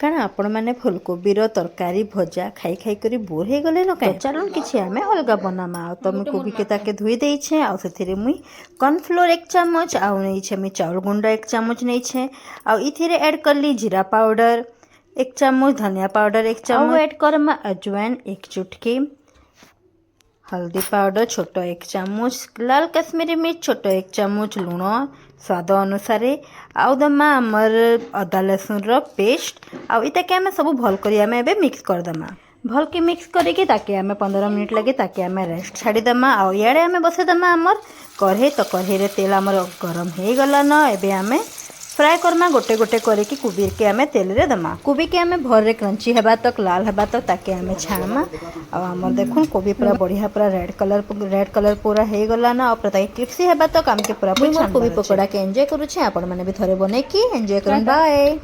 କାରଣ ଆପଣମାନେ ଫୁଲକୋବିର ତରକାରୀ ଭଜା ଖାଇ ଖାଇ କରି ବୋର୍ ହେଇଗଲେ ନ କାଇଁ ଚାଲୁନ୍ କିଛି ଆମେ ଅଲଗା ବନାମା। ଆଉ ତ ମୁଇଁ କୋବିକେ ତାକେ ଧୋଇ ଦେଇଛେ। ଆଉ ସେଥିରେ ମୁଇଁ କର୍ଣ୍ଣଫ୍ଲୋର 1 ଚାମच ଆଉ ନେଇଛେ ମୁଇଁ ଚାଉଳ ଗୁଣ୍ଡ 1 ଚାମच ନେଇଛେ। ଆଉ ଇଥିରେ ଏଡ୍ करली जीरा पाउडर 1 चामच, धनिया पाउडर 1 चामच, और ऐड करमा अजवाइन 1 चुटकी, हल्दी पाउडर छोट 1 चामच, लाल कश्मीरी मिर्च छोट 1 चामच, लुण स्वाद अनुसार, आउ दमा आमर अदा लहसुन रो पेस्ट। आउ इता के हमें सब भल करी हमें एबे मिक्स कर दमा। भल के मिक्स करके ताके हमें 15 मिनट लगे ताके हमें रेस्ट छाड़ी दमा। आउ याडे हमें बसे दमा आमर कढ़े। तो कढ़े रे तेल आमर गरम हे गला न। एबे हमें फ्राए करमा गोटे गोटे करके कोबी के हमें तेल रे दमा। कोबी के हमें भर रे क्रंची हेबा तक लाल हेबा तक ताके हमें छामा। आ हमर देखुन कोबी पूरा बढ़िया पूरा रेड कलर पूरा हे गला ना। और ताके क्रिस्पी हेबा तक हमके पूरा कोबी पकोड़ा के एंजॉय करू छे। आपण माने भी थरे बने की एंजॉय करन। बाय।